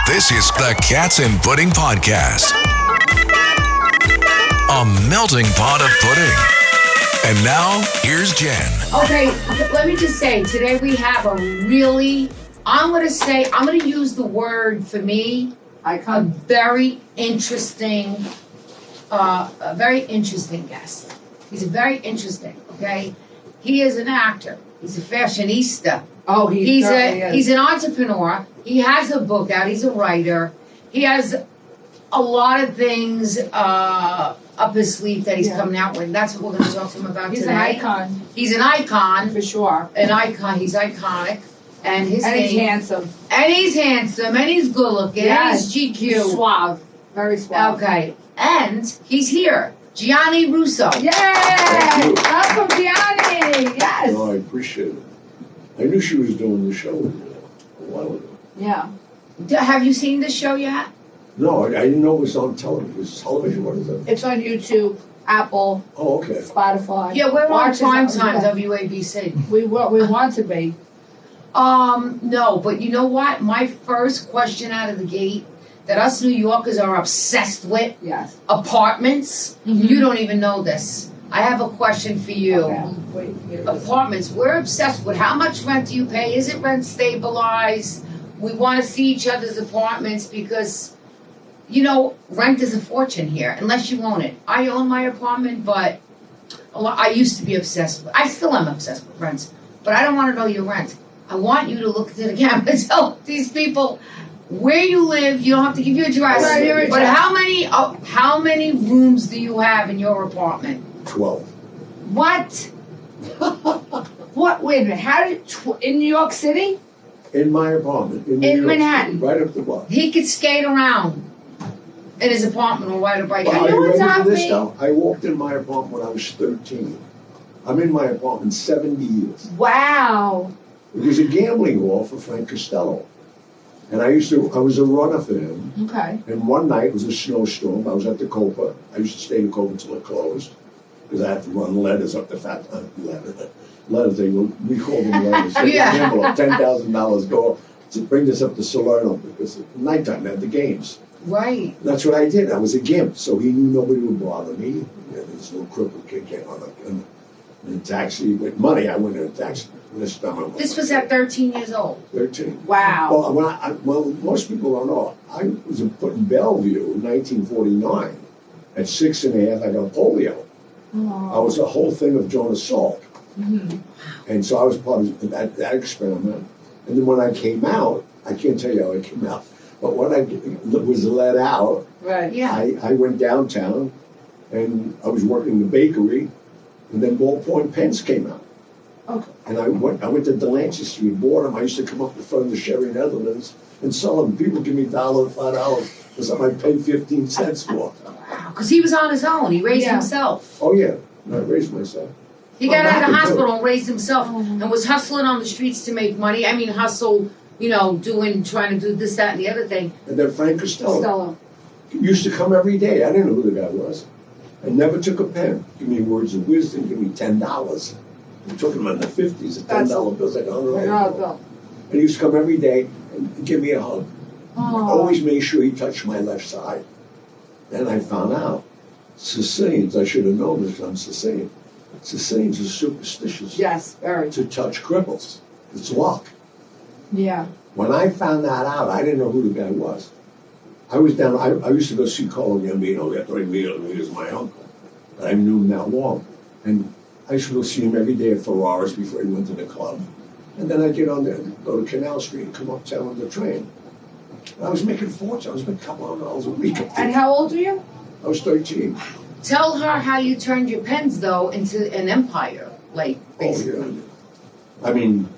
This is the Cats and Pudding Podcast. A melting pot of pudding. And now, here's Jen. Okay, let me just say, today we have a really, I'm going to use the word for me, a very interesting guest. He's very interesting, okay? He is an actor. He's a fashionista. Oh, he's an entrepreneur. He has a book out. He's a writer. He has a lot of things up his sleeve that he's coming out with. That's what we're going to talk to him about today. He's an icon. He's an icon. For sure. An icon. He's iconic. And he's handsome. And he's handsome. And he's good looking. Yes. And he's GQ. Suave. Very suave. Okay. And he's here. Gianni Russo. Yay! Welcome, Gianni. Yes. No, I appreciate it. I knew she was doing the show a while ago. Yeah. Have you seen this show yet? No, I didn't know it was on television. It's television? What is it? It's on YouTube, Apple, Oh, okay. Spotify. Yeah, we're on Watch prime it. time, WABC. We want to be. No, but you know what? My first question out of the gate that us New Yorkers are obsessed with, Yes. apartments. Mhm. You don't even know this. I have a question for you. Okay. Wait, here it is. Apartments, we're obsessed with how much rent do you pay? Is it rent stabilized? We want to see each other's apartments because, you know, rent is a fortune here, unless you own it. I own my apartment, but I used to be obsessed with, I still am obsessed with rents, but I don't want to know your rent. I want you to look to the camera and tell these people where you live. You don't have to give your address, Right, your but address. how many rooms do you have in your apartment? 12. What? What? Wait a minute. How did in New York City? In my apartment. New In York Manhattan. City, right up the block. He could skate around in his apartment or ride a bike. Well, you are you what's ready for happening? this now? I walked in my apartment when I was 13. I'm in my apartment 70 years. Wow. It was a gambling hall for Frank Costello. And I was a runner for him. Okay. And one night, it was a snowstorm. I was at the Copa. I used to stay in Copa until it closed. Because I had to run letters up the letters. We call them letters. Yeah. An envelope, $10,000 go to bring this up to Salerno because at nighttime they had the games. Right. That's what I did. I was a gimp, so he knew nobody would bother me. This little crippled kid came on in a taxi with money. I went in a taxi. This time I went. This was at 13 years old. 13. Wow. Well, most people don't know. I was put in Bellevue in 1949. At 6.5, I got polio. Oh. I was a whole thing of Jonas Salk. Mhm. And so I was part of that experiment. And then when I came out, I can't tell you how I came out, but when I was let out, Right. Yeah. I went downtown and I was working in the bakery, and then Ballpoint pens came out. Okay. And I went to Delancey Street, bought them. I used to come up in front of the Sherry Netherlands and sell them. People give me $1, $5 for something I paid 15 cents for. Wow. Because he was on his own. He raised himself. Oh yeah, I raised myself. He got out of the happy hospital too. and raised himself Oh. and was hustling on the streets to make money. I mean, hustle, you know, trying to do this, that, and the other thing. And then Frank Costello Stella. used to come every day. I didn't know who the guy was. I never took a pen. Give me words of wisdom. Give me $10. We took him in the 50s. A $10 bill's like $100. Bill. And he used to come every day and give me a hug. Oh. Always made sure he touched my left side. Then I found out Sicilians. I should have known this. I'm Sicilian. Sicilians are superstitious Yes. Very. to touch cripples. It's luck. Yeah. When I found that out, I didn't know who the guy was. I was down, I used to go see Carlo Gambino, he was my uncle. But I knew him that long. And I used to go see him every day at Ferraris before he went to the club. And then I'd get on there, go to Canal Street and come uptown on the train. And I was making a fortune. I was making a couple of dollars a week. And how old are you? I was 13. Tell her how you turned your pens, though, into an empire. Like, basically. Oh, yeah. I mean,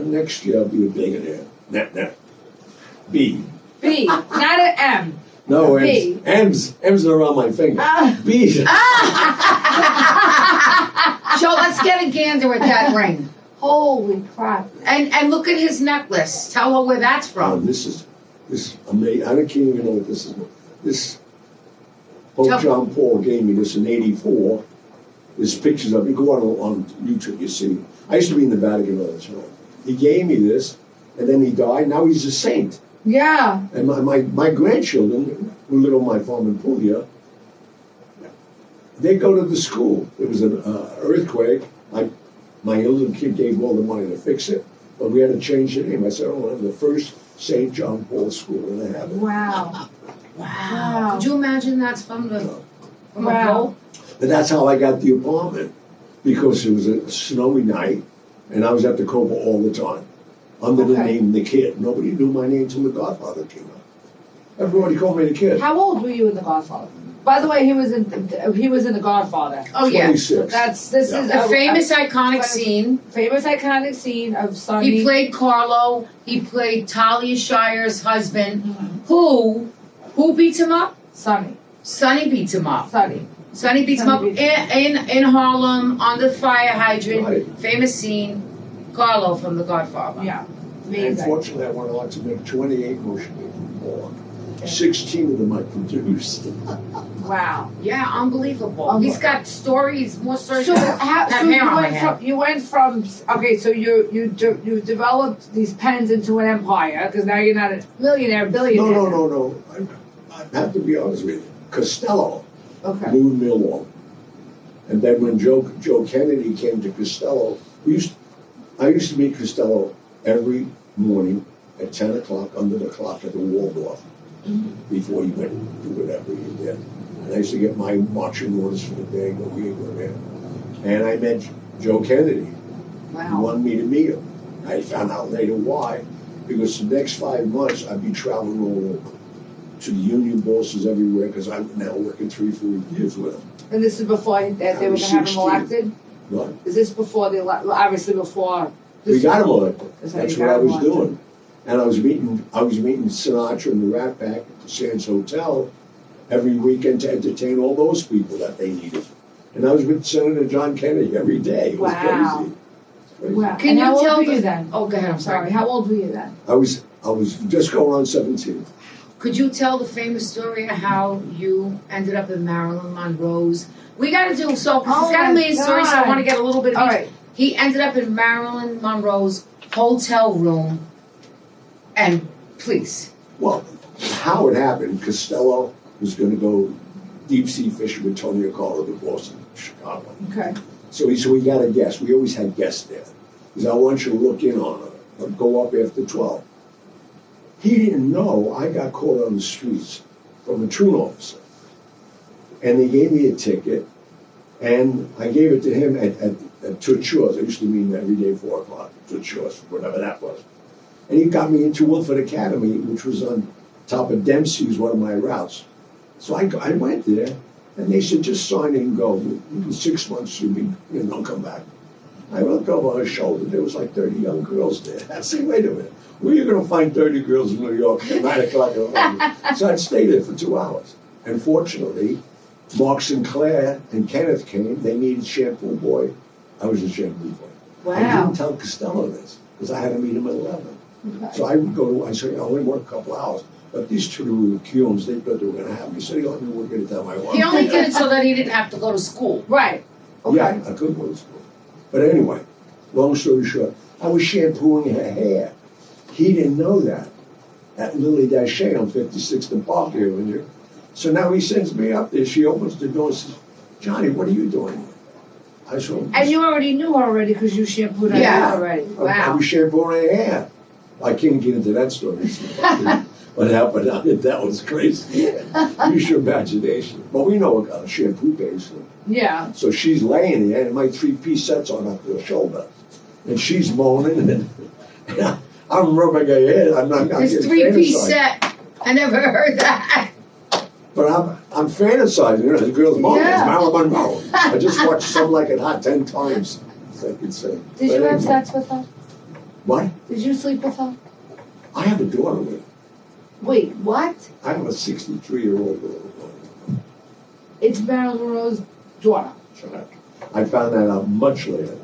next year I'll be a billionaire. Net. B. B. Not an M. No, B. M's are around my finger. B's. So let's get a gander at that ring. Holy crap. And look at his necklace. Tell her where that's from. This is amazing. I can't even know what this is. This Pope John Paul gave me this in '84. There's pictures of it. You go on YouTube, you see. I used to be in the Vatican all the time. He gave me this, and then he died. Now he's a saint. Yeah. And my grandchildren, who live on my farm in Polio, they go to the school. There was an earthquake. My little kid gave all the money to fix it, but we had to change the name. I said, "Oh, I'm the first St. John Paul School in the heaven." Wow. Wow. Could you imagine that's from a Wow. Pope? But that's how I got the apartment, because it was a snowy night, and I was at the Cobra all the time, under the Okay. name The Kid. Nobody knew my name until The Godfather came out. Everybody called me The Kid. How old were you in The Godfather? By the way, he was in The Godfather. Oh yeah. 26. This Yeah. is The a famous iconic scene. famous iconic scene of Sonny. He played Carlo. He played Talia Shire's husband. Mhm. Who beats him up? Sonny. Sonny beats him up. Sonny. Sonny beats him Sonny up beats in Harlem on the fire hydrant. Right. Famous scene. Carlo from The Godfather. Yeah. Amazing. Unfortunately, I went on to make 28 motion pictures more. 16 of them I produced. Wow. Yeah, unbelievable. He's got stories, more stories. So than how? have So hair on my head. you went from okay. So you developed these pens into an empire because now you're not a millionaire, billionaire. No. I have to be honest with you. Costello Okay. knew me along. And then when Joe Kennedy came to Costello, I used to meet Costello every morning at 10 o'clock under the clock at the Waldorf before he went and do whatever he did. And I used to get my marching orders for the day, go here, go there. And I met Joe Kennedy. He Wow. wanted me to meet him. I found out later why. Because the next 5 months I'd be traveling all over to the union bosses everywhere because I'm now working 3-4 years with them. And this is before they were going to have him 16. elected. What? Is this before the obviously before? We got him elected. That's how That's you what got I him was elected. doing. And I was meeting Sinatra and the Rat Pack at the Sands Hotel every weekend to entertain all those people that they needed. And I was with Senator John Kennedy every day. It was Wow. crazy. Crazy. Wow. Can And you how old tell were you the- then? Oh, go ahead. I'm Sorry. sorry. How old were you then? I was just going on 17. Could you tell the famous story of how you ended up in Marilyn Monroe's? We got to do so. He's Oh got my a million stories, so I God. want to get a little bit of All each. right. He ended up in Marilyn Monroe's hotel room, and please. Well, how it happened, Costello was going to go deep sea fishing with Tony Accardo, the boss in Chicago. Okay. So we got a guest. We always had guests there. He said, I want you to look in on her. I'll go up after 12. He didn't know I got caught on the streets from a truant officer. And they gave me a ticket, and I gave it to him at Toots Shores. I used to meet him every day at 4 o'clock, Toots Shores, whatever that was. And he got me into Wilford Academy, which was on top of Dempsey, was one of my routes. So I went there, and they said, just sign in and go. In 6 months, you'll be, don't come back. I looked over her shoulder, there was like 30 young girls there. I said, wait a minute, where are you going to find 30 girls in New York at 9 o'clock in the morning? So I'd stay there for 2 hours. And fortunately, Mark Sinclair and Kenneth came. They needed shampoo boy. I was a shampoo boy. I Wow. didn't tell Costello this because I had to meet him at 11. Okay. So I would go, I said, I only work a couple hours. But these two were Cunes, they thought they were going to have me. So he let me work anytime I wanted. He only did it so that he didn't have to go to school. Right. Okay. Yeah, I could go to school. But anyway, long story short, I was shampooing her hair. He didn't know that at Lily Daché on 56th and Park Avenue. So now he sends me up there. She opens the door and says, Johnny, what are you doing? I said, And you already knew her already because you shampooed her Yeah. hair already. I Wow. was shampooing her hair. I can't get into that story. What happened? That was crazy. Use your imagination. But we know a shampoo base. Yeah. So she's laying there, and my 3-piece set's on up to her shoulder. And she's moaning, and I'm rubbing her head. I'm not This getting 3-piece fantasized. set. I never heard that. But I'm fantasizing. The girl's moaning. Yeah. It's Marilyn Monroe. I just watched Some Like It Hot 10 times, I could say. Did But you have anyway. sex with her? What? Did you sleep with her? I have a daughter with her. Wait, what? I have a 63-year-old daughter. It's Marilyn Monroe's daughter. I found that out much later.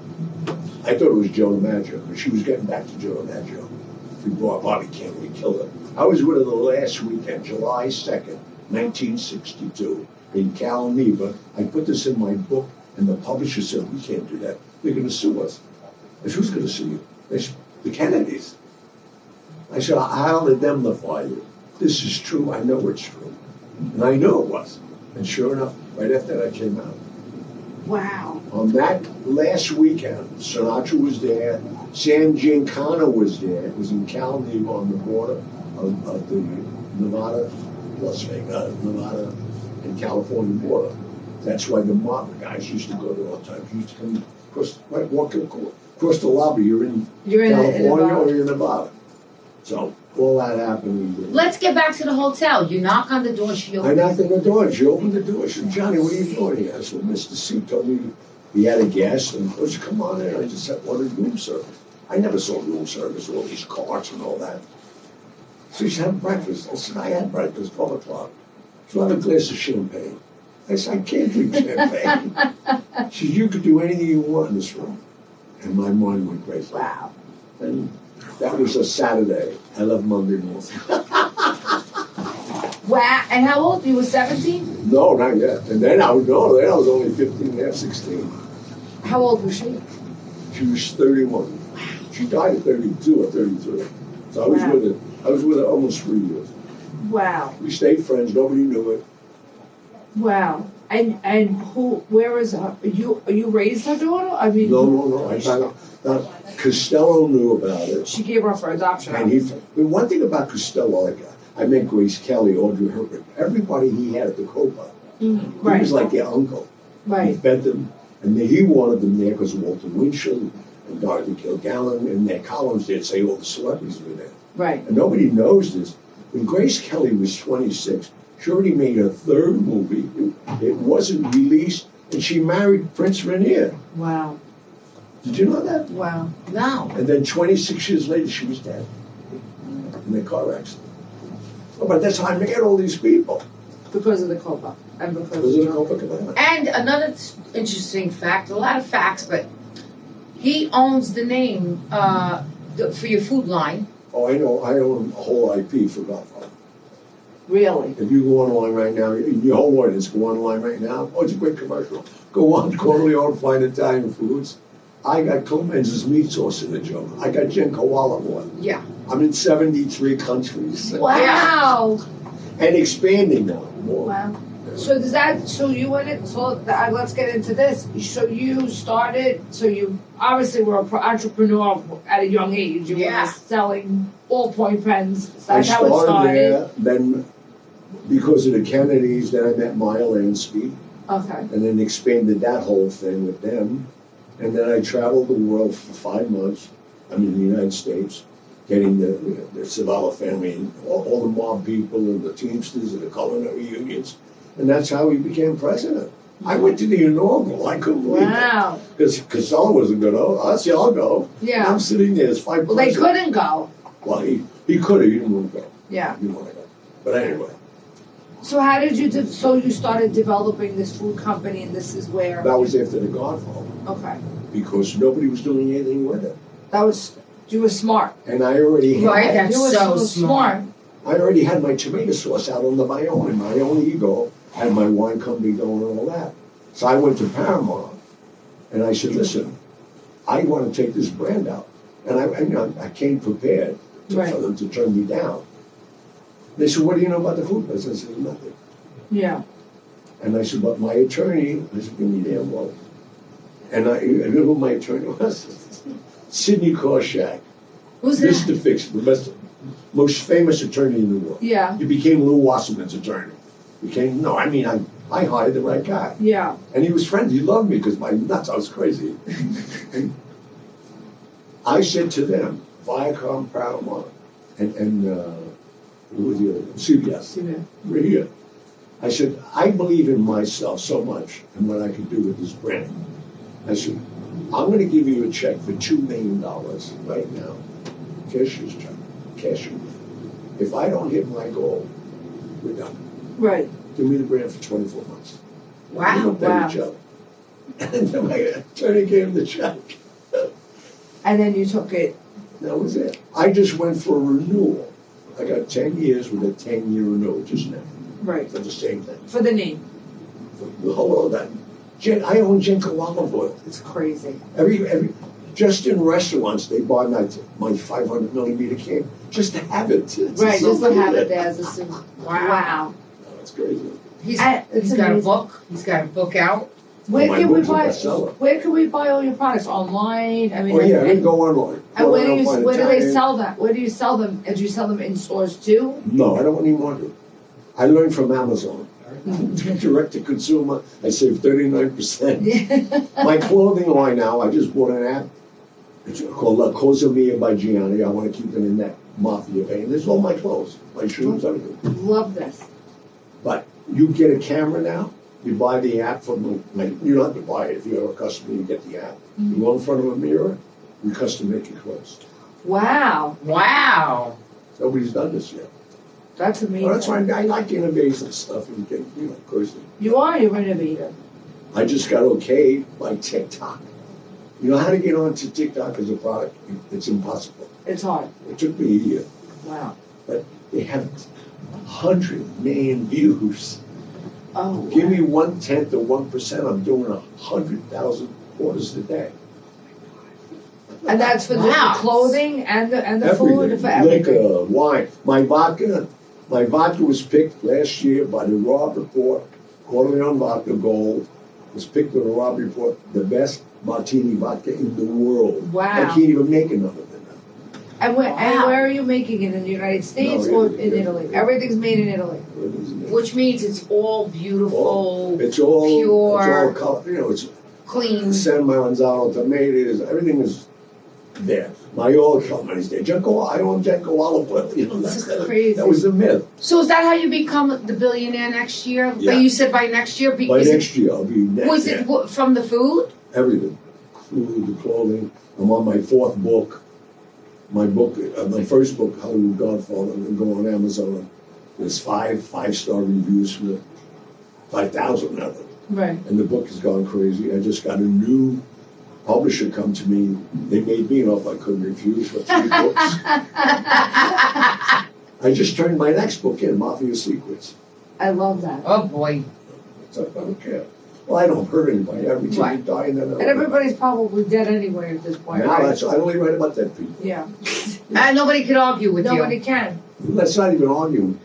I thought it was Joe DiMaggio, but she was getting back to Joe DiMaggio. We brought Bobby Kennedy, we killed her. I was with her the last weekend, July 2nd, 1962, in Calameva. I put this in my book, and the publisher said, we can't do that. They're going to sue us. I said, who's going to sue you? They said, the Kennedys. I said, I'll indemnify you. This is true. I know it's true. And I knew it was. And sure enough, right after that I came out. Wow. On that last weekend, Sinatra was there. Sam Giancana was there. It was in Calneve on the border of the Nevada, Nevada and California border. That's why the mob guys used to go there all the time. You used to come across, right, walking across the lobby. You're in California or you're in Nevada. So all that happened. Let's get back to the hotel. You knock on the door, she I opens. knocked on the door. She opened the door. She said, Johnny, what are you doing here? I said, Mr. C told me he had a guest. And I said, come on in. I just ordered room service. I never saw room service, all these carts and all that. So she said, have breakfast. I said, I had breakfast, 12 o'clock. So I have a glass of champagne. I said, I can't drink champagne. She said, you could do anything you want in this room. And my mind went crazy. Wow. And that was a Saturday. I left Monday morning. Wow. And how old? You were 17? No, not yet. And then I was only 15 and a half, 16. How old was she? She was 31. She died at 32 or 33. So I was Wow. with her. I was with her almost 3 years. Wow. We stayed friends. Nobody knew it. Wow. And who? Where is her? You raised her daughter? I mean, No. I found out. Now, Costello knew about it. she gave her for adoption. And one thing about Costello, like I met Grace Kelly, Audrey Hepburn, everybody he had at the Copa, he Right. was like their uncle. He Right. fed them, and he wanted them there because Walter Winchell and Dorothy Kilgallen and their columns, they'd say all the celebrities were there. Right. And nobody knows this. When Grace Kelly was 26, she already made her third movie. It wasn't released, and she married Prince Rainier. Wow. Did you know that? Wow. No. And then 26 years later, she was dead in a car accident. Oh, but that's how I met all these people. Because of the Copa. And because Was it a of Copacabana? And another interesting fact, a lot of facts, but he owns the name for your food line. Oh, I know. I own a whole IP for Godfather. Really? If you go online right now, your whole audience go online right now. Oh, it's a great commercial. Go on, Corleone, find Italian foods. I got Clemenza's meat sauce in the jar. I got Gianco olive oil. Yeah. I'm in 73 countries. Wow. And expanding now. More. Wow. So you went in, let's get into this. So you started, so you obviously were an entrepreneur at a young age. You Yeah. were selling ballpoint pens. I That's how it started. there, then because of the Kennedys, then I met Maya Lansky, Okay. and then expanded that whole thing with them. And then I traveled the world for 5 months. I'm in the United States, getting the Zavala family, and all the mob people, and the Teamsters, and the culinary unions. And that's how he became president. I went to the inaugural. I couldn't believe it. Wow. Because Costello wasn't going to. I said, I'll go. Yeah. I'm sitting there. There's 5 Well, they presidents. couldn't go. Well, he could have. He didn't want to go. Yeah. He didn't want to go. But anyway, So how did you, so you started developing this food company and this is where, that was after the Godfather. okay. Because nobody was doing anything with it. You were smart. And I already had, Right, that's You were so smart. I already had my tomato sauce out under my own ego, had my wine company going and all that. So I went to Paramount and I said, listen, I want to take this brand out. And I came prepared Right. for them to turn me down. They said, what do you know about the food business? I said, nothing. Yeah. And I said, but my attorney, I said, give me the envelope. And you know who my attorney was? Sidney Korshak. Who's that? Mr. Fix, the most famous attorney in the world. Yeah. He became Lou Wasserman's attorney. I hired the right guy. Yeah. And he was friends. He loved me because my nuts, I was crazy. And I said to them, Viacom, Paramount, and who was the other one? CBS. Yeah. We're here. I said, I believe in myself so much and what I can do with this brand. I said, I'm going to give you a check for $2 million right now. Cashier's check. Cashier. If I don't hit my goal, we're done. Right. Give me the brand for 24 months. We Wow. don't pay Wow. each other. And then my attorney gave him the check. And then you took it. That was it. I just went for a renewal. I got 10 years with a 10-year renewal just now. Right. For the same thing. For the name. The whole of that. I own Gianco olive oil. It's crazy. Just in restaurants, they buy my 500 millimeter camera just to have it. It's Right, just to so have weird. it there as a souvenir. Wow. Wow. That's crazy. He's It's got a amazing. book. He's got a book out. Where My can we book's a buy? bestseller. Where can we buy all your products? Online? I mean, Oh yeah, and, they go online. and where do you Find where do they Italian. sell them? Where do you sell them? And do you sell them in stores too? No, I don't even want to. I learned from Amazon. Direct to consumer, I save 39%. My clothing line now, I just bought an app. It's called La Cosa Mia by Gianni. I want to keep it in that mafia vein. There's all my clothes, my shoes, everything. Love this. But you get a camera now, you buy the app from you don't have to buy it. If you're a customer, you get the app. You go in front of a mirror, you custom make your clothes. Wow, Wow. Nobody's done this yet. that's amazing. Well, that's why I like innovative stuff. And get, of course, You are your innovator. I just got okayed by TikTok. You know how to get onto TikTok as a product? It's impossible. It's hard. It took me a year. Wow. But they have 100 million views. Oh. Give me 1/10 of 1%, I'm doing 100,000 orders a day. And that's for Wow. the clothing and the food for everything. Liquor, wine. My vodka was picked last year by the Robb Report. Corleone Vodka Gold was picked on the Robb Report the best martini vodka in the world. Wow. I can't even make another than that. And where Wow. are you making it? In the United States No, or in- in Italy? Everything's made in Italy. Which means it's all beautiful, It's all pure, color. You know, it's clean. San Maranzano tomatoes. Everything is there. My oil company's there. I own Genco olive oil. You know, This is crazy. That was the myth. So is that how you become the billionaire next year? Yeah. But you said by next year. By next year, I'll be next. Was it from the food? Everything, food, the clothing. I'm on my 4th book. My first book, Hollywood Godfather. I'm gonna go on Amazon. There's 5-star reviews for it. 5,000 of them. Right. And the book has gone crazy. I just got a new publisher come to me. They made me an offer I couldn't refuse for 3 books. I just turned my next book in, Mafia Secrets. I love that. Oh boy. So I don't care. Well, I don't hurt anybody. Every time Right. you die, and then And everybody's probably dead anyway at this point, now right? I only write about dead people. Yeah. And nobody could argue with Nobody you. can. Let's not even argue.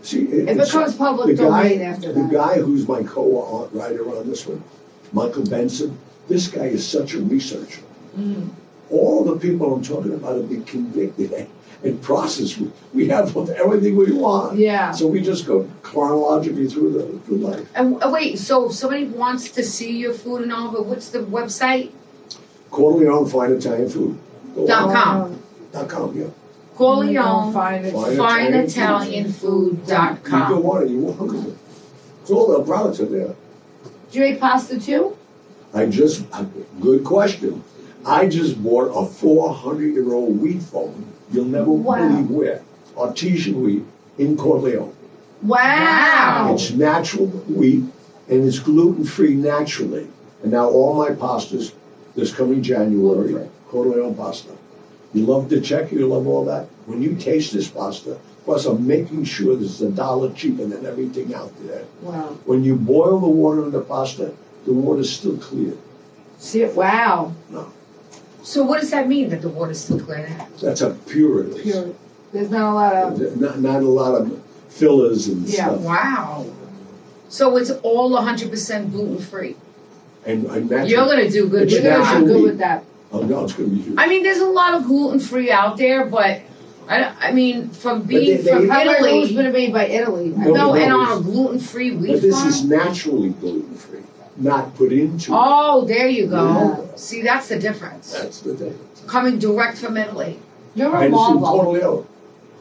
See, It becomes public the guy, domain after the that. guy who's my co-writer on this one, Michael Benson. This guy is such a researcher. Mm. All the people I'm talking about have been convicted and processed. We have everything we want. Yeah. So we just go chronologically through life. And wait, so if somebody wants to see your food and all, but what's the website? Corleone Fine Italian Food. .com. .com, yeah. Corleone Find it. FineItalianFood.com. You go on it, you walk with it. So all the products are there. Do you make pasta too? Good question. I just bought a 400-year-old wheat foam. You'll never Wow. believe where. Artesian wheat in Corleone. Wow. It's natural wheat and it's gluten-free naturally. And now all my pastas, this coming January, Gluten-free. Corleone pasta. You love the check, you love all that. When you taste this pasta, plus I'm making sure this is $1 cheaper than everything out there. Wow. When you boil the water in the pasta, the water's still clear. See it? Wow. No, So what does that mean that the water's still clear now? that's how pure it is. Pure. There's not a lot of. Not a lot of fillers and Yeah. stuff. Wow. So it's all 100% gluten free. And natural. You're gonna do good It's with You're gonna that. do good wheat. with that. Oh no, it's going to be huge. I mean, there's a lot of gluten free out there, but I mean, from being they- from How about who's Italy, been made by Italy? No, no, and no, on a it's- gluten free But wheat this farm. is naturally gluten free, not put into. Oh, there you go. Yeah. See, that's the difference. That's the thing. Coming direct from Italy. You're a And it's in marvel. Corleone.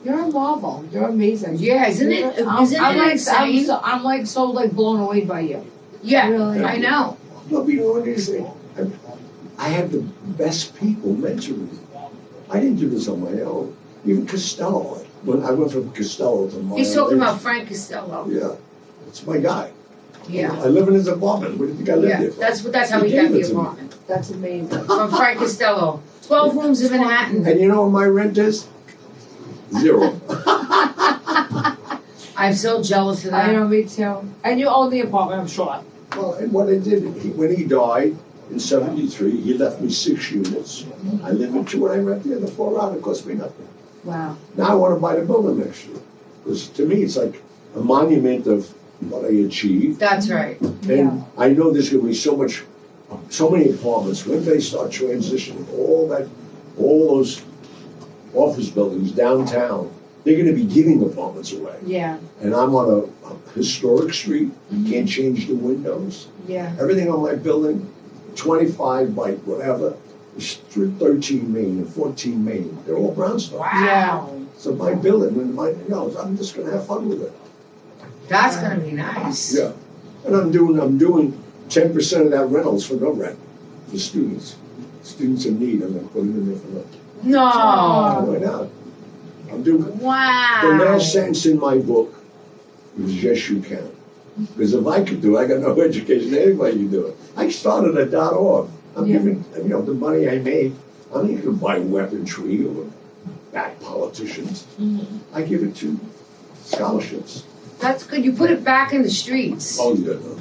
You're a marvel. You're amazing. Yeah, isn't it? I'm Isn't like, it insane? I'm so blown away by you. Yeah, Really? I know. Not being doing anything. I had the best people mentoring me. I didn't do this on my own. Even Costello. When I went from Costello to my He's talking about Frank Costello. Yeah, it's my guy. Yeah, I live in his apartment. What do you think I live yeah. there for? That's how He he got gave the it to me. apartment That's amazing. from Frank Costello. 12 rooms in Manhattan. And you know what my rent is? 0. I'm so jealous of I that. know, me too. And you own the apartment, I'm sure. Well, and what I did, when he died, in 73. He left me 6 units. I live in 2 and I rent the other 4 out. It cost me nothing. Wow. Now I want to buy the building next year. Because to me, it's like a monument of what I achieved. That's right. Yeah. And I know there's going to be so many apartments. When they start transitioning, all those office buildings downtown, they're going to be giving apartments away. Yeah. And I'm on a historic street. You can't change the windows. Yeah. Everything on my building, 25 by whatever, is 13 Main and 14 Main. They're all brownstone. Wow. So my building, I'm just going to have fun with it. That's gonna be nice. Yeah. And I'm doing 10% of that rentals for no rent for students. Students in need, I'm going to put it in there for them. No. Why not? I'm doing. Wow. The last sentence in my book was yes, you can. Because if I could do it, I got no education, anybody can do it. I started at .org. I'm giving, the money I made, I'm not going to buy weaponry or back politicians. I give it to scholarships. That's good. You put it back in the streets. Oh, yeah, no.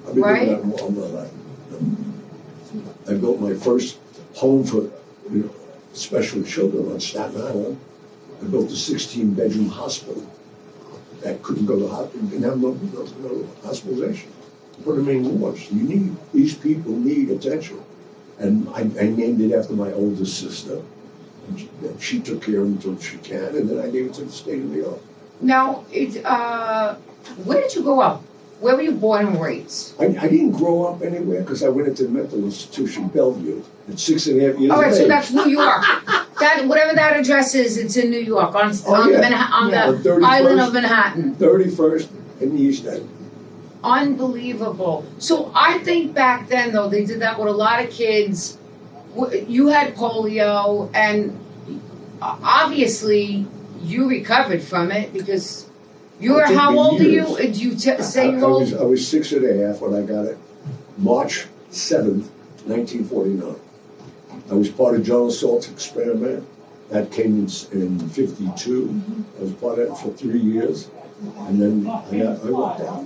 I've been Right? doing that all my life. I built my first home for special children on Staten Island. I built a 16-bedroom hospital that couldn't go to hospital, didn't have no hospitalization. Put them in wards. These people need attention. And I named it after my oldest sister. And she took care of it until she can, and then I gave it to the state of New York. Now, where did you grow up? Where were you born and raised? I didn't grow up anywhere because I went into the mental institution, Bellevue, at 6.5 years All right, of so age. that's New York. Whatever that address is, it's in New York on the On 31st. island of Manhattan. 31st in the East End. Unbelievable. So I think back then, though, they did that with a lot of kids. You had polio, and obviously you recovered from it because you were. It took How me old are years. you? Did you say you're old? I was 6.5 when I got it. March 7th, 1949. I was part of John Salt's experiment. That came in 52. I was part of it for 3 years. And then I walked out.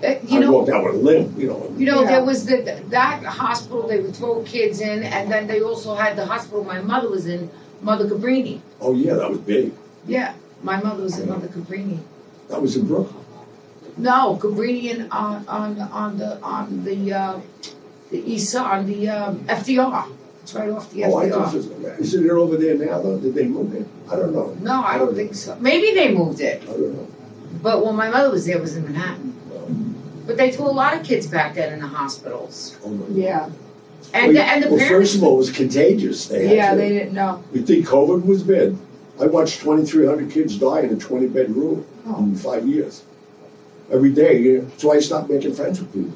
I walked out with a limp, There was that hospital they would throw kids in, and then they also had the hospital my mother was in, Mother Cabrini. Oh, yeah, that was big. Yeah, my mother was in Mother Cabrini. That was in Brooklyn. No, Cabrini on the east side, on the FDR. It's right off the Oh, I FDR. thought is it over there now, though? Did they move it? I don't know. No, I don't think so. Maybe they moved it, I don't know. but when my mother was there, it was in Manhattan. But they threw a lot of kids back then in the hospitals, Oh, my God. Yeah. and the Well, parents. first of all, it was contagious. They Didn't know. You think COVID was bad? I watched 2,300 kids die in a 20-bed room in 5 years. Every day, so I stopped making friends with people.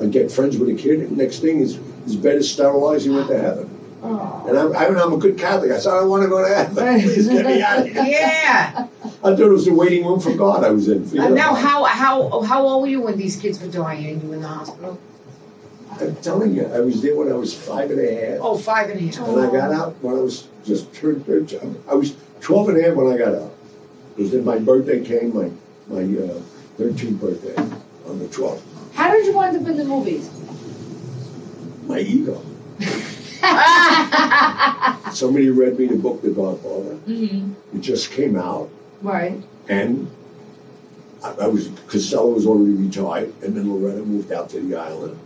I'd get friends with a kid, and next thing his bed is sterilized, he went to heaven. Oh. And I'm a good Catholic. I said, I don't want to go to heaven. Please get me out of here. Yeah. I thought it was the waiting room for God I was in. And now, how old were you when these kids were dying and you were in the hospital? I'm telling you, I was there when I was 5.5. Oh, 5.5. And I got out when I was just turned 13. I was 12.5 when I got out. Because then my birthday came, my 13th birthday on the 12th. How did you wind up in the movies? My ego. Somebody read me the book, The Godfather. Mm-hmm. It just came out. Right. And Costello was already retired, and then Loretta moved out to the island.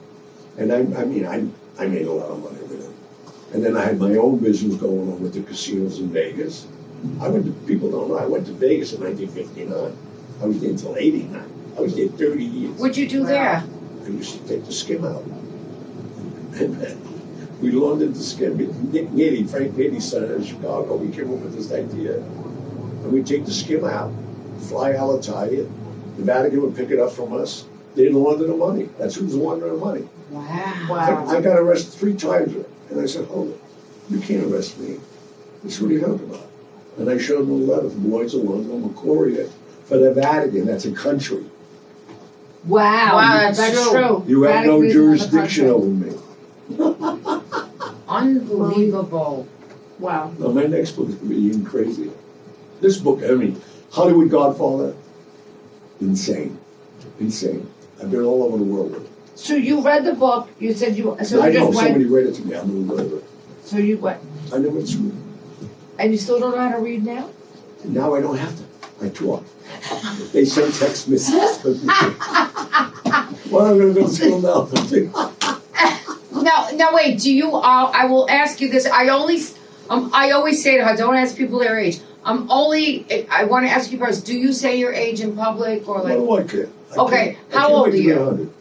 And I made a lot of money with it. And then I had my own business going on with the casinos in Vegas. People don't know, I went to Vegas in 1959. I was there until 89. I was there 30 years. What'd you do there? I used to take the skim out. And we laundered the skim. Frank Costello's son in Chicago, we came up with this idea. And we'd take the skim out, fly Alitalia, the Vatican would pick it up from us. They'd launder the money. That's who's laundering the money. Wow. I got arrested 3 times. And I said, hold it, you can't arrest me. That's what are you talking about? And I showed them a letter from Lloyd's of London, Macquarie, for the Vatican. That's a country. Wow. That's true. You have no Vatican is jurisdiction another over me. Unbelievable. Wow. Now, my next book is going to be even crazier. This book, Hollywood Godfather, insane. I've been all over the world with it. So you read the book, you said you, so I you know, just somebody went, read it to me, I'm gonna go to it. so you went, I never went to school. and you still don't know how to read now? Now I don't have to. I talk. They send text messages. Well, I'm gonna go to school now. Now wait, do you, I will ask you this, I always say to her, don't ask people their age. I wanna ask you first, do you say your age in public or like? What do I care? Okay, I how can't old wait to are be you? 100.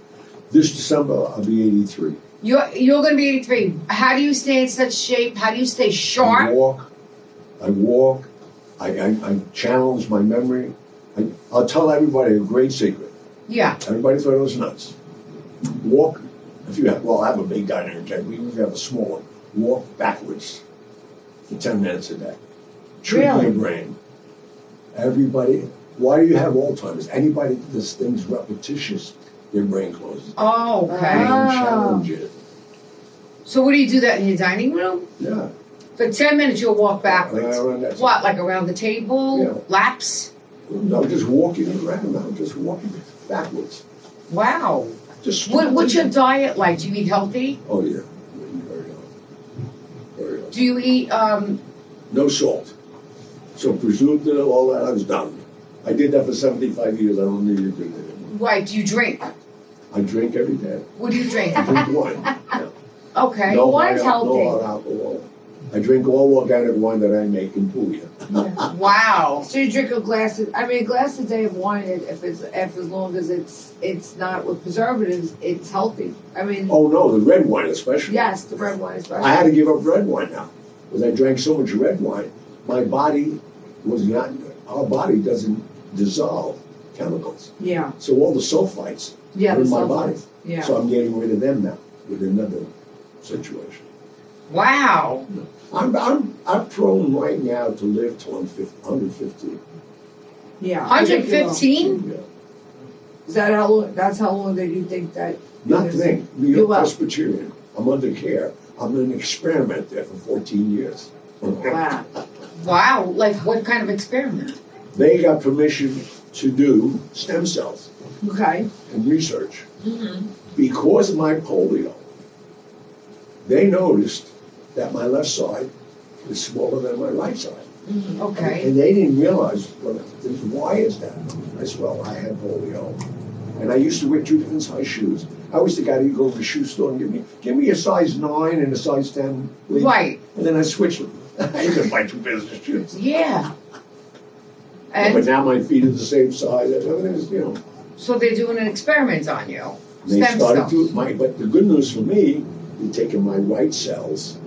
This December, I'll be 83. You're gonna be 83. How do you stay in such shape? How do you stay I sharp? walk, I challenge my memory. I'll tell everybody a great secret. Yeah. Everybody thought it was nuts. Walk, I have a big dining room, we have a small one. Walk backwards for 10 minutes a day. Trick your Really? brain. Everybody, why do you have Alzheimer's? Anybody that does things repetitious, their brain closes. Oh, okay. Brain Ah. challenge it. So what do you do that in your dining room? Yeah. For 10 minutes you'll walk backwards. That's What, like around the table? Yeah. Laps? No, just walking around. I'm just walking backwards. Wow. Just. What's your diet like? Do you eat healthy? Oh yeah, very healthy. Very healthy. Do you eat No salt. So presumed that all that I was done. I did that for 75 years. I don't need to do that anymore. right, do you drink? I drink every day. What do you drink? I drink wine. Yeah. Okay. No wine's high, healthy. No hot alcohol. I drink all organic wine that I make in Polio. Wow. So you drink a glass a day of wine, if as long as it's not with preservatives, it's healthy. I mean, Oh no, the red wine especially. yes, the red wine especially. I had to give up red wine now because I drank so much red wine. My body was not. Our body doesn't dissolve chemicals, Yeah, so all the sulfites yeah, are in the my body. sulfites. Yeah. So I'm getting rid of them now with another situation. Wow. I'm prone right now to live till I'm 115. Yeah. 115? Yeah. Is that how long? That's how long that you think that? Not think. New You York will. Presbyterian. I'm under care. I'm an experiment there for 14 years. Wow. Wow. Like what kind of experiment? They got permission to do stem cells Okay. and research. Mm-hmm. Because of my polio, they noticed that my left side is smaller than my right side. Okay. And they didn't realize, why is that? I said, well, I had polio. And I used to wear 2 different size shoes. I was the guy who'd go to the shoe store and give me a size 9 and a size 10. please. Right. And then I switched them. I didn't buy 2 pairs of shoes. Yeah. But And now my feet are the same size. Everything is, so they're doing an experiment on you. They Stem started cells. but the good news for me, they're taking my right cells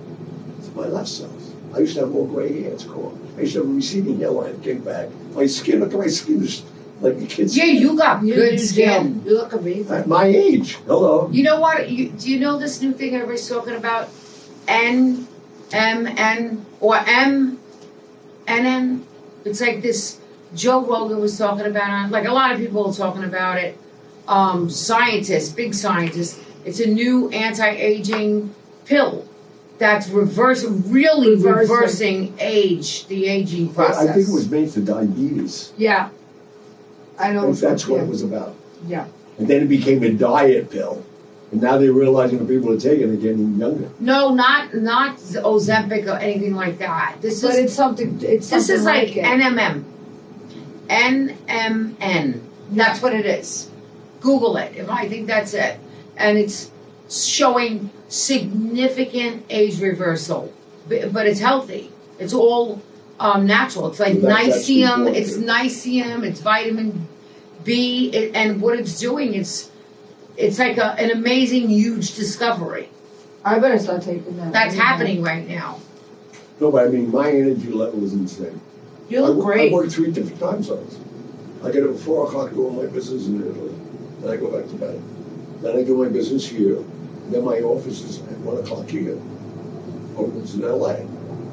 to my left cells. I used to have more gray hair, it's called. I used to have a receding hairline, came back. My skin, look at my skin, is like a kid's Yeah, you got You good do. skin. You look amazing. At my age, hello. You know what? Do you know this new thing everybody's talking about? NMN or MNN? It's like this. Joe Rogan was talking about it. Like a lot of people are talking about it. Scientists, big scientists. It's a new anti-aging pill that's reversing age, the aging process. I think it was made for diabetes. Yeah. I know. That's what yeah. it was about. Yeah. And then it became a diet pill. And now they're realizing the people are taking it getting younger. No, not Ozempic or anything like that. This But is it's something. It's this something is like it. NMN. NMN. That's what it is. Google it. I think that's it. And it's showing significant age reversal, but it's healthy. It's all natural. It's like That's Niceum. important. It's Niceum. It's vitamin B. And what it's doing, it's like an amazing, huge discovery I better start taking that. that's happening right now. No, but I mean, my energy level is insane. You look I great. work 3 different time zones. I get up at 4 o'clock to go on my business in Italy. Then I go back to bed. Then I do my business here. Then my office is at 1 o'clock here. Opens in LA.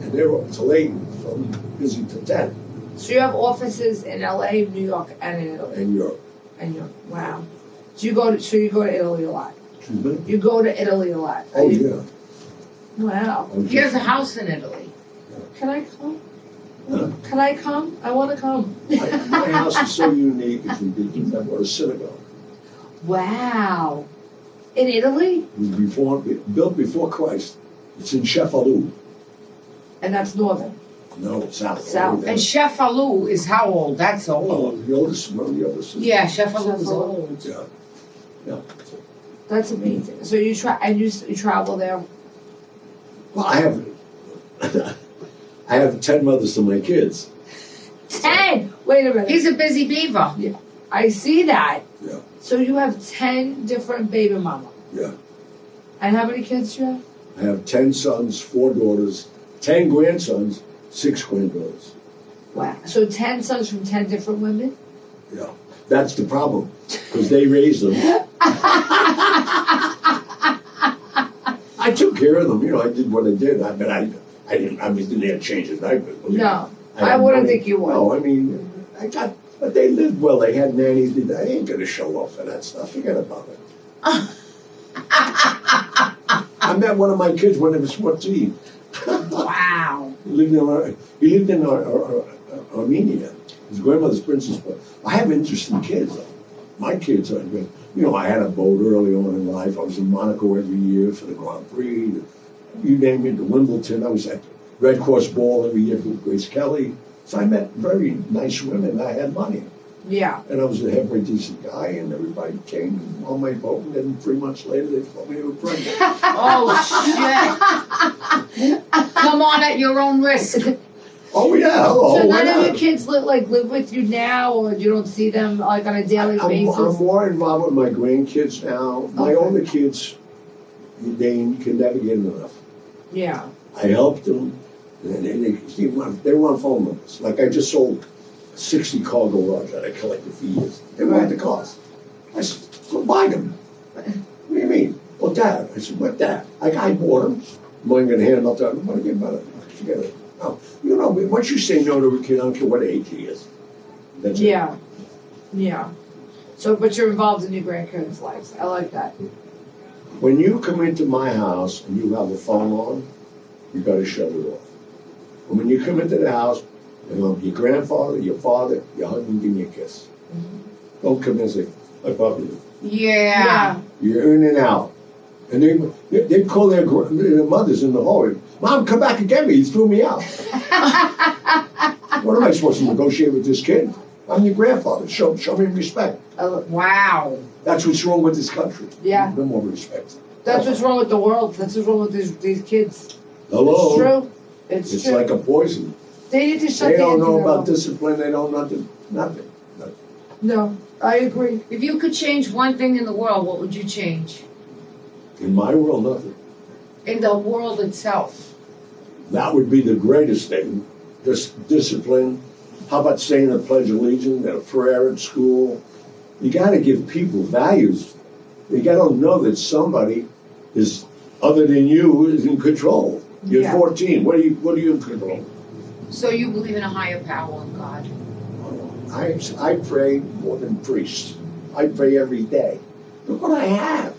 And they're open till 8, so I'm busy till 10 So you have offices in LA, New York, and in Italy. in Europe. And you're wow. So you go to Italy a lot. Excuse me? You go to Italy a lot. Oh, yeah. Wow. He has a house in Italy. Can I come? Huh? Can I come? I want to come. My house is so unique, it's ridiculous. I bought a synagogue. Wow. In Italy? It was built before Christ. It's in Cefalù. And that's northern. No, south. South. And Chef Alou is how old? That's Oh, old. the oldest, one of the oldest. Yeah, Chef Alou is Chef Alou. old. Yeah. Yeah. That's amazing. So you travel there? Well, I have 10 mothers to my kids. 10! Wait a minute. He's a busy beaver. I see that. Yeah. So you have 10 different baby mama. Yeah. And how many kids do you have? I have 10 sons, 4 daughters, 10 grandsons, 6 granddaughters. Wow. So 10 sons from 10 different women? Yeah. That's the problem, because they raised them. I took care of them, I did what I did. I didn't have changes. No. I wouldn't think you would. No, but they lived well. They had nannies. I ain't going to show off for that stuff. Forget about it. I met one of my kids when he was 14. Wow. He lived in Armenia. His grandmother's princess. But I have interesting kids. My kids are good. I had a boat early on in life. I was in Monaco every year for the Grand Prix. You name it, the Wimbledon. I was at Red Cross Ball every year with Grace Kelly. So I met very nice women. I had money. Yeah. And I was a halfway decent guy, and everybody came on my boat, and then 3 months later, they told me they were pregnant. Oh, shit. Come on at your own risk. Oh, yeah. So why none of not? your kids live with you now, or you don't see them like on a daily basis? I'm more involved with my grandkids now. My Okay. older kids, they can never get enough. Yeah. I helped them, and they want phone numbers. Like I just sold 60 car garage that I collected for years. They wanted the cars. I said, go buy them. What do you mean? Well, Dad. I said, what, Dad? I bought them. I'm not going to hand them up to them. I'm going to give them out. Forget it. No. Once you say no to a kid, I don't care what age he is. That's it. Yeah. Yeah. So, but you're involved in your grandkids' lives. I like that. When you come into my house and you have a phone on, you got to shut it off. And when you come into the house, your grandfather, your father, your husband, give me a kiss. Don't come in and say, I love you. Yeah. You're in and out. And they call their mothers in the hallway. Mom, come back and get me. You threw me out. What am I supposed to negotiate with this kid? I'm your grandfather. Show me respect. Wow. That's what's wrong with this country. Yeah. No more respect. That's what's wrong with the world. That's what's wrong with these kids. Hello. It's true. It's It's true. like a poison. They need to shut They the don't know internet about off. discipline. They don't know nothing. No, I agree. If you could change one thing in the world, what would you change? In my world, nothing. In the world itself. That would be the greatest thing. Just discipline. How about saying the Pledge of Allegiance and a prayer at school? You got to give people values. You got to know that somebody is other than you is in control. You're Yeah. 14. What are you in control? So you believe in a higher power in God. I pray more than priests. I pray every day. Look what I have.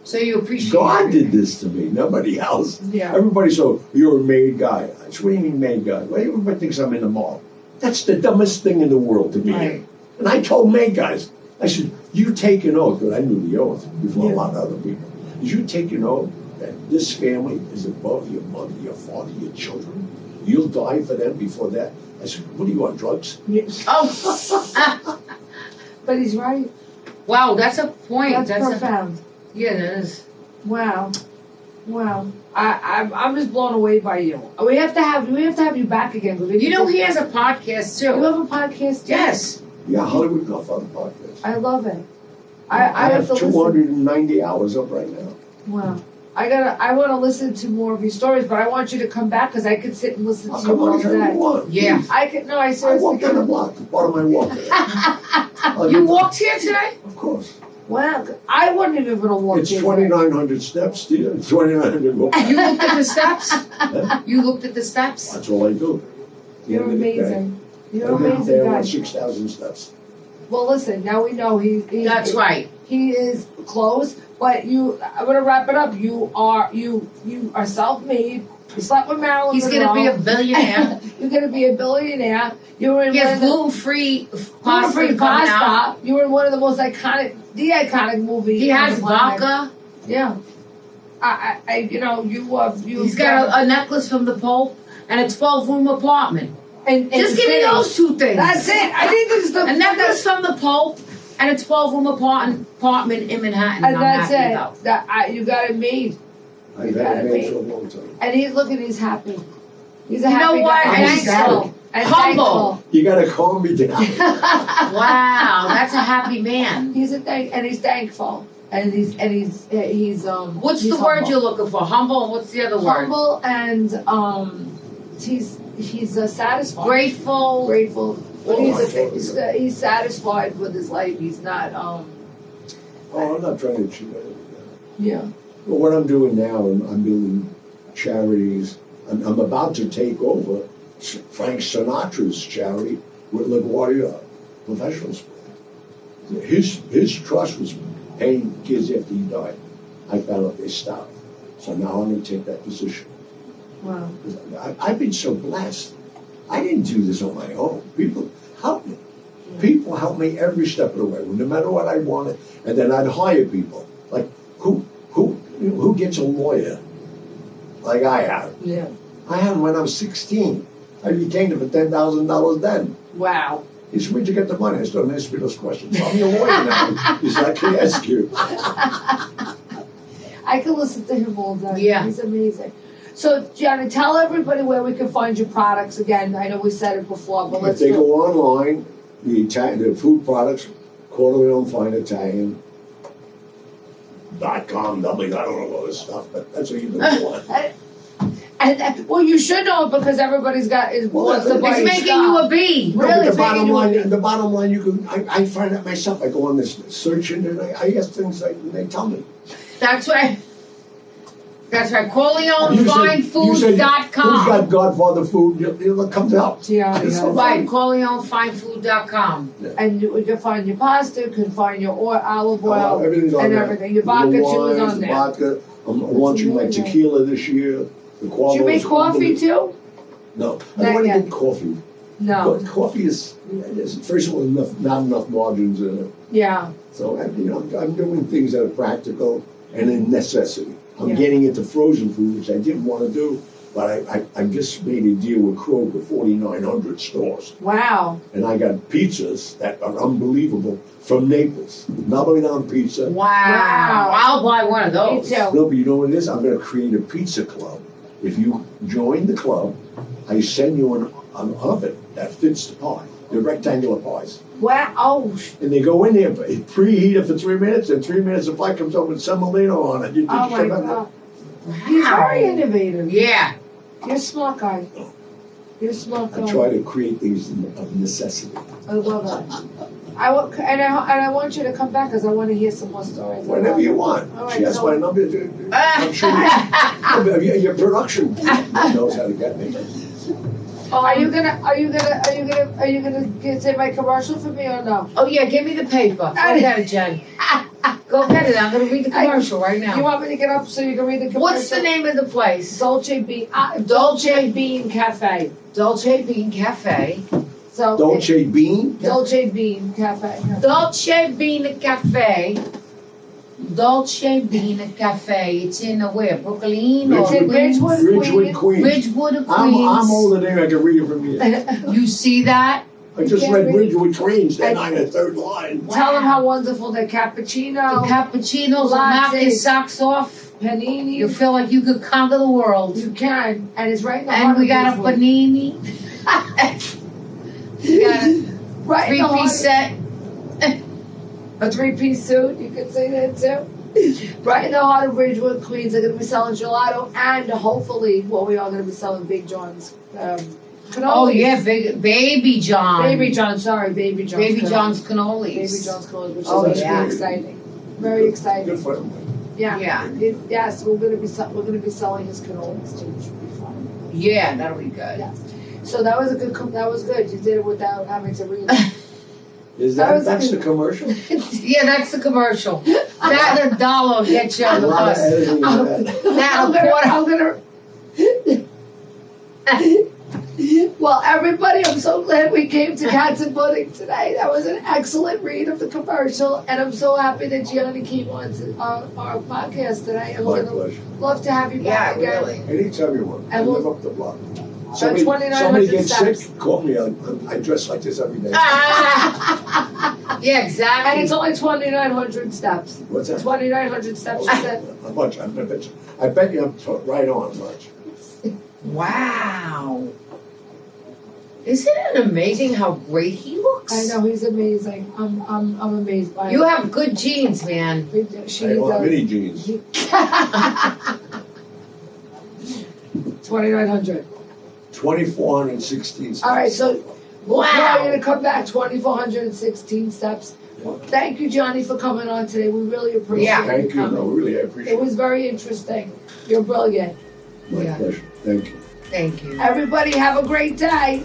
So you appreciate God everything. did this to me, nobody else. Yeah. Everybody said, you're a made guy. I said, what do you mean made guy? Well, everybody thinks I'm in the mall. That's the dumbest thing in the world to be Right. in. And I told made guys, I said, you take an oath, because I knew the oath before a lot of other people. You take an oath that this family is above your mother, your father, your children. You'll die for them before that. I said, what are you on, drugs? Oh, But he's right. wow, that's a point. That's profound. Yeah, it is. Wow. I'm just blown away by you. We have to have you back again. You know, he has a podcast You too. have a podcast too? Yes. Yeah, Hollywood Godfather podcast. I love it. I have to listen. 290 hours up right now. Wow. I want to listen to more of your stories, but I want you to come back because I could sit and listen I'll to you come on all anytime you day. want. Yeah. I could. No, I I seriously walked down the could. block. Part of my walk today. You walked here today? Of course. Wow. I wouldn't even have walked It's in. 2,900 steps, dear. 2,900 walk. You looked at the steps? You looked at the steps? That's all I do. At the You're end of the day. amazing. You're Every day amazing, I want guys. 6,000 steps. Well, listen. Now we know he That's right. He is close, but I'm gonna wrap it up. You are self-made. You slept with Marilyn He's Monroe. going to be a billionaire. You're gonna be a billionaire. You were in He one has of the gluten-free gluten-free pasta coming out. pasta. You were in one of the most iconic the iconic movie. He on has the planet. vodka. Yeah. You. He's got a necklace from the Pope and a 12-room apartment. And Just give me those two things. That's it. I think this is the A necklace from the Pope and a 12-room apartment in Manhattan. and I'm that's happy it. about. You got it made. I've had it made for a long time. And he's looking. He's happy. He's a You know happy what? guy. And And he's thankful. And humble. thankful. You gotta calm me down. Wow, that's a happy man. He's he's thankful. And he's What's he's the word humble. you're looking for? Humble, and what's the other word? Humble and he's satisfied. Grateful. Grateful. But Oh, he's satisfied with his life. He's not Oh, I'm not trying to achieve anything. yeah. But what I'm doing now, I'm building charities. I'm about to take over Frank Sinatra's charity with LaGuardia Professional School. His trust was paying kids after he died. I found out they stopped. So now I'm going to take that position. Wow. I've been so blessed. I didn't do this on my own. People helped me. People helped me every step of the way, no matter what I wanted. And then I'd hire people. Like, who gets a lawyer like I have? Yeah. I had him when I was 16. I retained him for $10,000 then. Wow. He said, where'd you get the money? I started asking me those questions. I'm your lawyer now. He said, I can't ask you. I can listen to him all day. Yeah. He's amazing. So, Gianni, tell everybody where we can find your products again. I know we said it before, but If let's they do go online, the food products, Corleone Fine Italian, .com, I don't know all this stuff, but that's what you do want. well, you should know it because everybody's got wants to buy It's your making stuff. you a bee. No, Really, but it's making you a the bottom line, you can. I find out myself. I go on this search and I ask things and they tell me. That's right. That's right. You said, who's got CorleoneFineFood.com. Godfather food? It comes out. Gianni It's has so it. Right, CorleoneFineFood.com. And you can find your pasta, you can find your olive oil, Everything's on and there. everything. Your vodka The too is wines, on the there. Vodka. I'm launching my amazing. tequila this year. The Do you make coffee too? No, I Not don't want to yet. get coffee. No. But coffee is first of all not enough margins in it. Yeah. So I'm doing things that are practical and in necessity. I'm Yeah. getting into frozen food, which I didn't want to do, but I just made a deal with Kroger, 4,900 stores, Wow. and I got pizzas that are unbelievable from Naples. Napoleon pizza. Wow. I'll buy one of Me those. too. No, but you know what it is? I'm going to create a pizza club. If you join the club, I send you an oven that fits the pie. They're rectangular pies. Wow. Oh, And they go in there, preheat it for 3 minutes, and 3 minutes the pie comes over with semolina on it. You oh just my shove it- God. He's very innovative. Yeah. You're a smart guy. You're a smart guy. I try to create things of necessity. I love that. I want you to come back because I want to hear some more stories. Whenever you want. All right, She has so- my number. I'm sure your production knows how to get me. Are you gonna say my commercial for me or no? Oh, yeah, give me the paper. Go get it, Jen. Go get it. I'm going to read the commercial right You now. want me to get up so you can read the commercial? What's the name of the place? Dolce Bean Cafe. Dolce Bean Cafe. So Dolce Bean? Dolce Bean Cafe. Dolce Bean Cafe. Dolce Bean Cafe. It's in where? Brooklyn or It's in Ridgewood, Ridgewood, Queens. Ridgewood or I'm Queens. older than I can read it from here. You see that? I just can't read read. Ridgewood, Queens. They're not in the third line. Tell them how wonderful the The cappuccino, cappuccinos will knock your Lattes. socks off. panini. You feel like you could conquer the world. You can, and it's right in the And heart we of got a Ridgewood. panini. We got a Right in the heart. three-piece set. A three-piece suit, you could say that too. Right in the heart of Ridgewood, Queens, they're going to be selling gelato and hopefully, well, we are going to be selling Big John's. Cannolis. Oh yeah, Baby John. Baby John's Baby cannolis. John's cannolis. Baby John's cannolis, which Oh, is yeah. very exciting. Very exciting. Good for them. Yeah. Yeah. Yes, we're going to be selling his cannolis too, which should be fun. Yeah, that'll be good. Yeah. So that was that was good. You did it without having to read it. That's the commercial? Yeah, that's the commercial. That and $1 will get you on A the lot of bus. editing in that. That a quarter. I'm gonna Well, everybody, I'm so glad we came to Cats and Pudding today. That was an excellent read of the commercial, and I'm so happy that Gianni came on to our podcast today. And My we're gonna pleasure. love to have you back again. really. Anytime you want. I And live we'll- up the block. So 2,900 somebody gets steps. sick, call me. I dress like this every day. Yeah, exactly. And it's only 2,900 steps. What's that? 2,900 steps, you said. A bunch. I bet you I'm right on much. Wow. Isn't it amazing how great he looks? I know, he's amazing. I'm amazed by You him. have good genes, man. She I don't have does. any jeans. 2,900. 2,416 steps. All right, so we're Wow. going to come back 2,416 steps. Well, thank you, Johnny, for coming on today. We really appreciate Yeah. you Thank you. coming. No, really, I appreciate It was very interesting. You're brilliant. it. My Yeah. pleasure. Thank you. Thank you. Everybody have a great day.